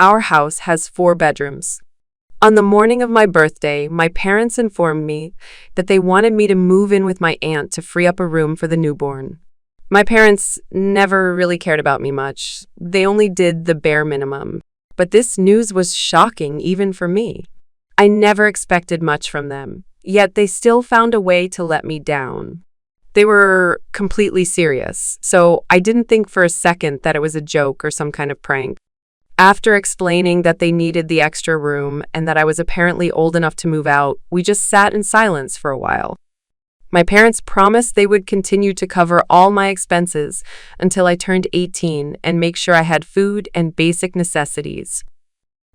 our house has 4 bedrooms. On the morning of my birthday, my parents informed me that they wanted me to move in with my aunt to free up a room for the newborn. My parents never really cared about me much. They only did the bare minimum. But this news was shocking even for me. I never expected much from them, yet they still found a way to let me down. They were completely serious, so I didn't think for a second that it was a joke or some kind of prank. After explaining that they needed the extra room and that I was apparently old enough to move out, we just sat in silence for a while. My parents promised they would continue to cover all my expenses until I turned 18 and make sure I had food and basic necessities.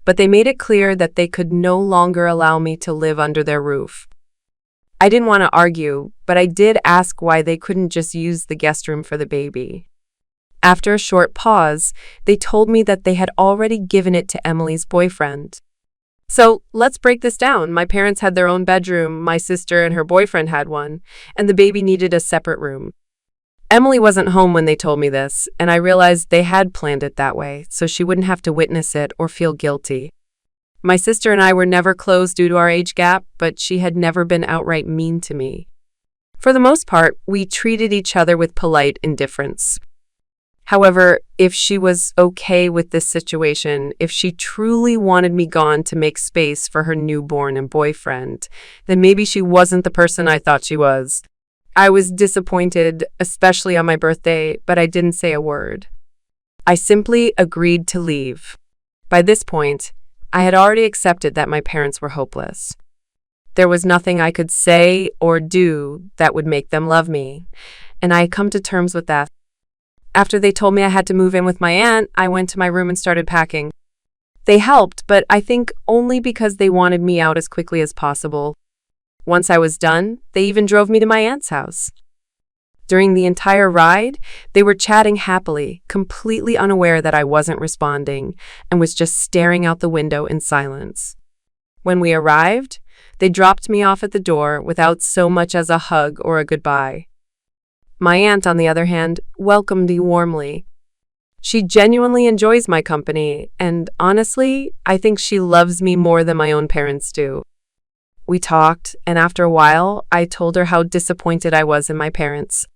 But they made it clear that they could no longer allow me to live under their roof. I didn't want to argue, but I did ask why they couldn't just use the guest room for the baby. After a short pause, they told me that they had already given it to Emily's boyfriend. So let's break this down. My parents had their own bedroom, my sister and her boyfriend had one, and the baby needed a separate room. Emily wasn't home when they told me this, and I realized they had planned it that way, so she wouldn't have to witness it or feel guilty. My sister and I were never close due to our age gap, but she had never been outright mean to me. For the most part, we treated each other with polite indifference. However, if she was okay with this situation, if she truly wanted me gone to make space for her newborn and boyfriend, then maybe she wasn't the person I thought she was. I was disappointed, especially on my birthday, but I didn't say a word. I simply agreed to leave. By this point, I had already accepted that my parents were hopeless. There was nothing I could say or do that would make them love me, and I had come to terms with that. After they told me I had to move in with my aunt, I went to my room and started packing. They helped, but I think only because they wanted me out as quickly as possible. Once I was done, they even drove me to my aunt's house. During the entire ride, they were chatting happily, completely unaware that I wasn't responding and was just staring out the window in silence. When we arrived, they dropped me off at the door without so much as a hug or a goodbye. My aunt, on the other hand, welcomed me warmly. She genuinely enjoys my company, and honestly, I think she loves me more than my own parents do. We talked, and after a while, I told her how disappointed I was in my parents.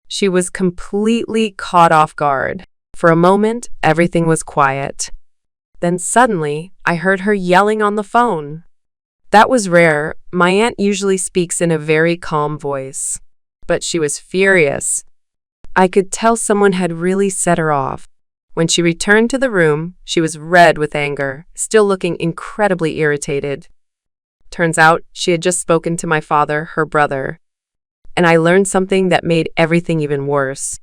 She was completely caught off guard. For a moment, everything was quiet. Then suddenly, I heard her yelling on the phone. That was rare. My aunt usually speaks in a very calm voice. But she was furious. I could tell someone had really set her off. When she returned to the room, she was red with anger, still looking incredibly irritated. Turns out, she had just spoken to my father, her brother. And I learned something that made everything even worse.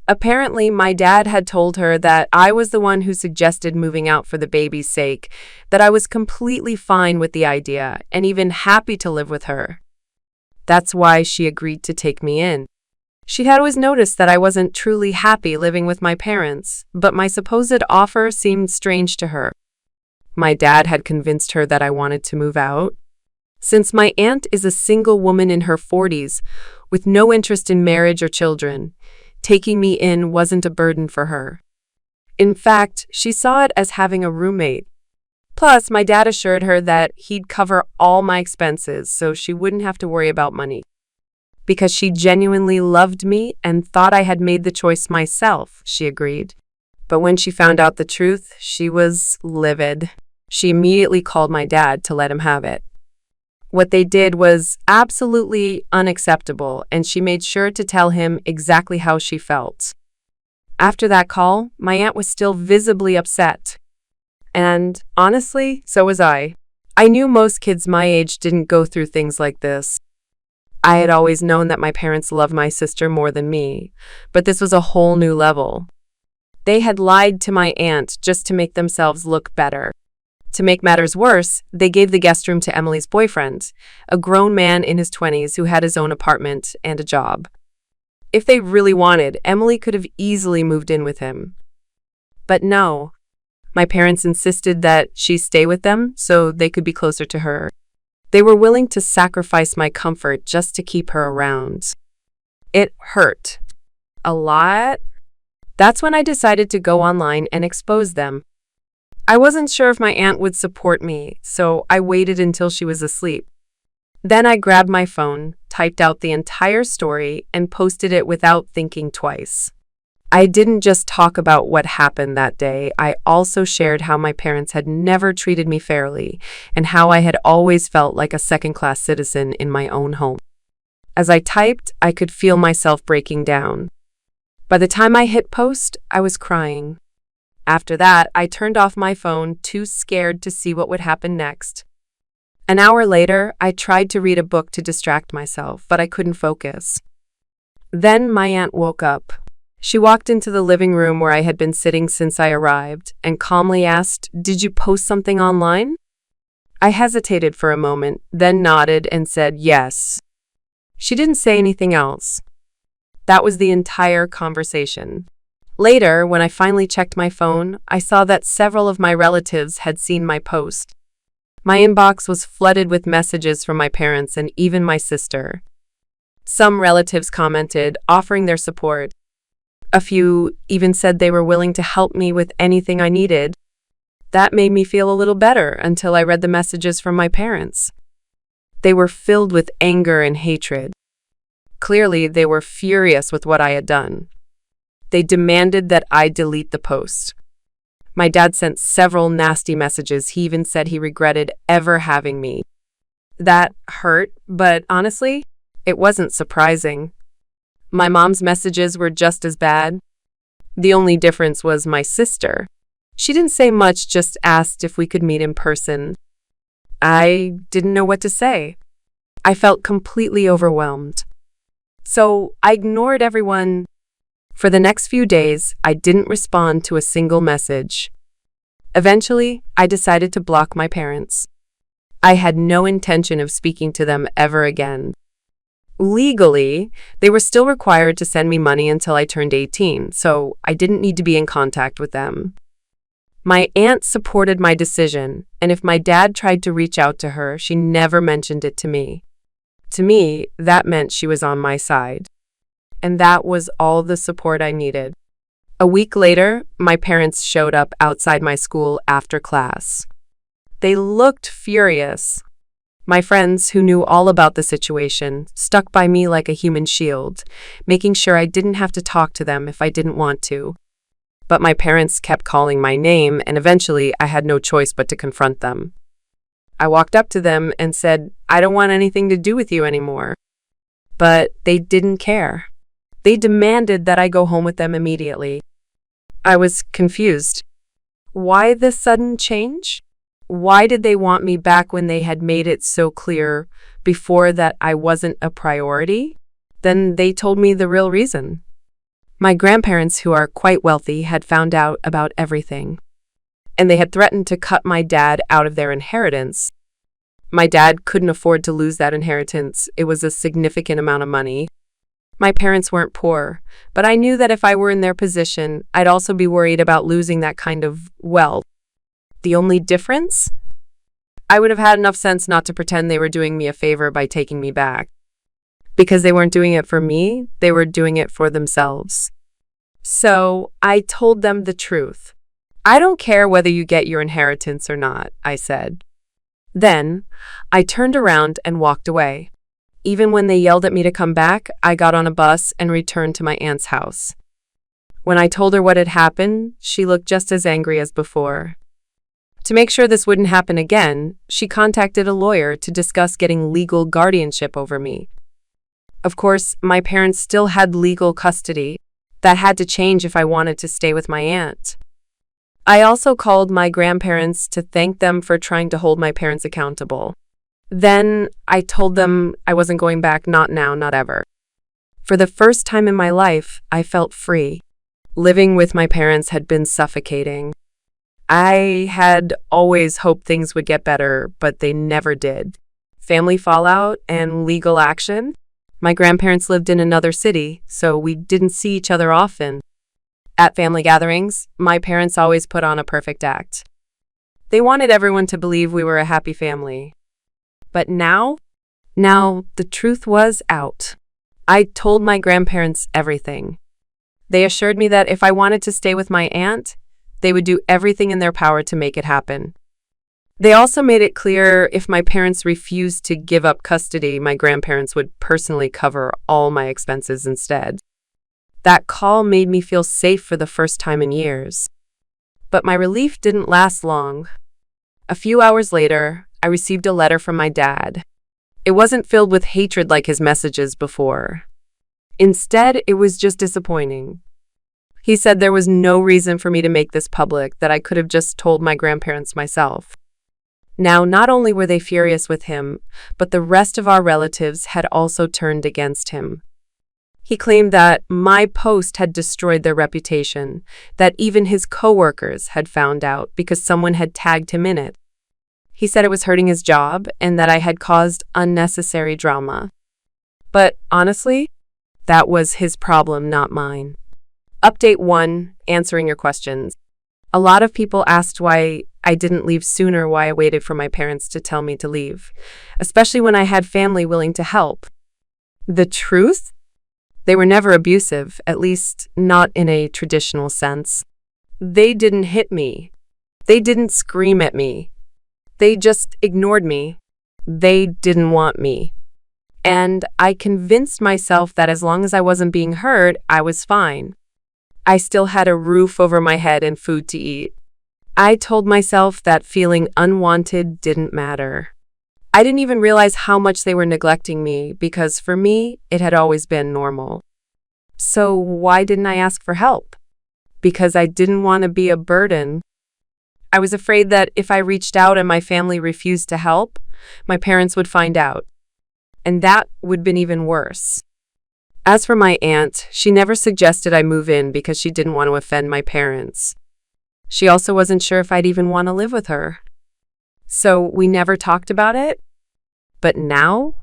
Apparently, my dad had told her that I was the one who suggested moving out for the baby's sake, that I was completely fine with the idea and even happy to live with her. That's why she agreed to take me in. She had always noticed that I wasn't truly happy living with my parents, but my supposed offer seemed strange to her. My dad had convinced her that I wanted to move out. Since my aunt is a single woman in her 40s, with no interest in marriage or children, taking me in wasn't a burden for her. In fact, she saw it as having a roommate. Plus, my dad assured her that he'd cover all my expenses, so she wouldn't have to worry about money. Because she genuinely loved me and thought I had made the choice myself, she agreed. But when she found out the truth, she was livid. She immediately called my dad to let him have it. What they did was absolutely unacceptable, and she made sure to tell him exactly how she felt. After that call, my aunt was still visibly upset. And honestly, so was I. I knew most kids my age didn't go through things like this. I had always known that my parents loved my sister more than me, but this was a whole new level. They had lied to my aunt just to make themselves look better. To make matters worse, they gave the guest room to Emily's boyfriend, a grown man in his 20s who had his own apartment and a job. If they really wanted, Emily could have easily moved in with him. But no. My parents insisted that she stay with them so they could be closer to her. They were willing to sacrifice my comfort just to keep her around. It hurt. A lot. That's when I decided to go online and expose them. I wasn't sure if my aunt would support me, so I waited until she was asleep. Then I grabbed my phone, typed out the entire story, and posted it without thinking twice. I didn't just talk about what happened that day, I also shared how my parents had never treated me fairly and how I had always felt like a second-class citizen in my own home. As I typed, I could feel myself breaking down. By the time I hit post, I was crying. After that, I turned off my phone, too scared to see what would happen next. An hour later, I tried to read a book to distract myself, but I couldn't focus. Then my aunt woke up. She walked into the living room where I had been sitting since I arrived and calmly asked, "Did you post something online?" I hesitated for a moment, then nodded and said yes. She didn't say anything else. That was the entire conversation. Later, when I finally checked my phone, I saw that several of my relatives had seen my post. My inbox was flooded with messages from my parents and even my sister. Some relatives commented, offering their support. A few even said they were willing to help me with anything I needed. That made me feel a little better until I read the messages from my parents. They were filled with anger and hatred. Clearly, they were furious with what I had done. They demanded that I delete the post. My dad sent several nasty messages. He even said he regretted ever having me. That hurt, but honestly, it wasn't surprising. My mom's messages were just as bad. The only difference was my sister. She didn't say much, just asked if we could meet in person. I didn't know what to say. I felt completely overwhelmed. So I ignored everyone. For the next few days, I didn't respond to a single message. Eventually, I decided to block my parents. I had no intention of speaking to them ever again. Legally, they were still required to send me money until I turned 18, so I didn't need to be in contact with them. My aunt supported my decision, and if my dad tried to reach out to her, she never mentioned it to me. To me, that meant she was on my side. And that was all the support I needed. A week later, my parents showed up outside my school after class. They looked furious. My friends, who knew all about the situation, stuck by me like a human shield, making sure I didn't have to talk to them if I didn't want to. But my parents kept calling my name, and eventually I had no choice but to confront them. I walked up to them and said, "I don't want anything to do with you anymore." But they didn't care. They demanded that I go home with them immediately. I was confused. Why this sudden change? Why did they want me back when they had made it so clear before that I wasn't a priority? Then they told me the real reason. My grandparents, who are quite wealthy, had found out about everything, and they had threatened to cut my dad out of their inheritance. My dad couldn't afford to lose that inheritance. It was a significant amount of money. My parents weren't poor, but I knew that if I were in their position, I'd also be worried about losing that kind of wealth. The only difference? I would have had enough sense not to pretend they were doing me a favor by taking me back. Because they weren't doing it for me, they were doing it for themselves. So I told them the truth. "I don't care whether you get your inheritance or not," I said. Then I turned around and walked away. Even when they yelled at me to come back, I got on a bus and returned to my aunt's house. When I told her what had happened, she looked just as angry as before. To make sure this wouldn't happen again, she contacted a lawyer to discuss getting legal guardianship over me. Of course, my parents still had legal custody. That had to change if I wanted to stay with my aunt. I also called my grandparents to thank them for trying to hold my parents accountable. Then I told them I wasn't going back, not now, not ever. For the first time in my life, I felt free. Living with my parents had been suffocating. I had always hoped things would get better, but they never did. Family fallout and legal action. My grandparents lived in another city, so we didn't see each other often. At family gatherings, my parents always put on a perfect act. They wanted everyone to believe we were a happy family. But now the truth was out. I told my grandparents everything. They assured me that if I wanted to stay with my aunt, They would do everything in their power to make it happen. They also made it clear if my parents refused to give up custody, my grandparents would personally cover all my expenses instead. That call made me feel safe for the first time in years. But my relief didn't last long. A few hours later, I received a letter from my dad. It wasn't filled with hatred like his messages before. Instead, it was just disappointing. He said there was no reason for me to make this public, that I could have just told my grandparents myself. Now, not only were they furious with him, but the rest of our relatives had also turned against him. He claimed that my post had destroyed their reputation, that even his coworkers had found out because someone had tagged him in it. He said it was hurting his job and that I had caused unnecessary drama. But honestly, that was his problem, not mine. Update 1, answering your questions. A lot of people asked why I didn't leave sooner, why I waited for my parents to tell me to leave, especially when I had family willing to help. The truth? They were never abusive, at least not in a traditional sense. They didn't hit me. They didn't scream at me. They just ignored me. They didn't want me. And I convinced myself that as long as I wasn't being hurt, I was fine. I still had a roof over my head and food to eat. I told myself that feeling unwanted didn't matter. I didn't even realize how much they were neglecting me because for me, it had always been normal. So why didn't I ask for help? Because I didn't want to be a burden. I was afraid that if I reached out and my family refused to help, my parents would find out. And that would have been even worse. As for my aunt, she never suggested I move in because she didn't want to offend my parents. She also wasn't sure if I'd even want to live with her. So we never talked about it. But now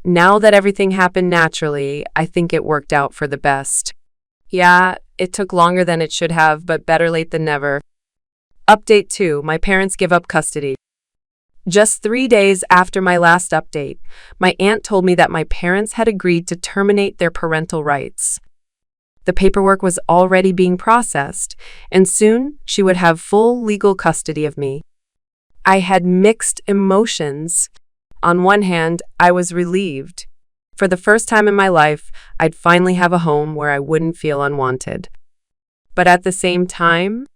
that everything happened naturally, I think it worked out for the best. Yeah, it took longer than it should have, but better late than never. Update 2, my parents give up custody. Just 3 days after my last update, my aunt told me that my parents had agreed to terminate their parental rights. The paperwork was already being processed, and soon she would have full legal custody of me. I had mixed emotions. On one hand, I was relieved. For the first time in my life, I'd finally have a home where I wouldn't feel unwanted. But at the same time,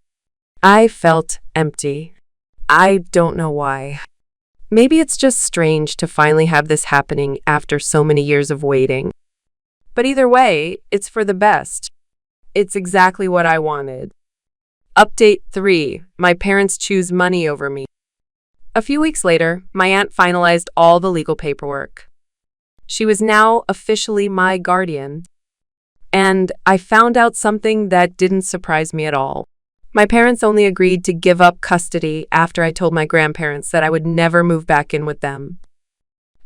I felt empty. I don't know why. Maybe it's just strange to finally have this happening after so many years of waiting. But either way, it's for the best. It's exactly what I wanted. Update 3, my parents choose money over me. A few weeks later, my aunt finalized all the legal paperwork. She was now officially my guardian. And I found out something that didn't surprise me at all. My parents only agreed to give up custody after I told my grandparents that I would never move back in with them.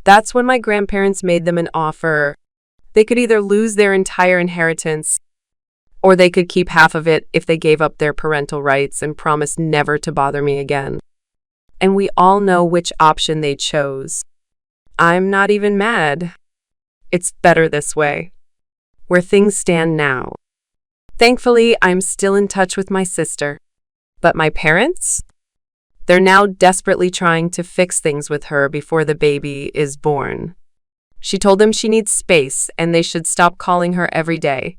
That's when my grandparents made them an offer. They could either lose their entire inheritance, or they could keep half of it if they gave up their parental rights and promised never to bother me again. And we all know which option they chose. I'm not even mad. It's better this way. Where things stand now. Thankfully, I'm still in touch with my sister. But my parents? They're now desperately trying to fix things with her before the baby is born. She told them she needs space and they should stop calling her every day.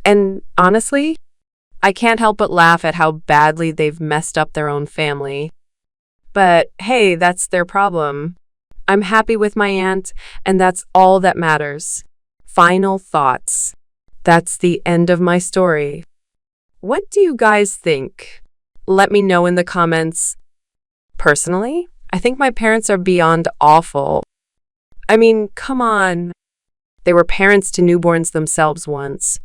And honestly, I can't help but laugh at how badly they've messed up their own family. But hey, that's their problem. I'm happy with my aunt, and that's all that matters. Final thoughts. That's the end of my story. What do you guys think? Let me know in the comments. Personally, I think my parents are beyond awful. I mean, come on. They were parents to newborns themselves once.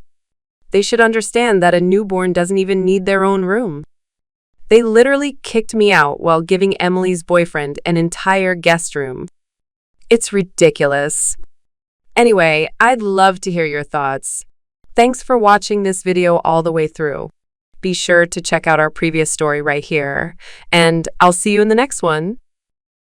They should understand that a newborn doesn't even need their own room. They literally kicked me out while giving Emily's boyfriend an entire guest room. It's ridiculous. Anyway, I'd love to hear your thoughts. Thanks for watching this video all the way through. Be sure to check out our previous story right here, and I'll see you in the next one.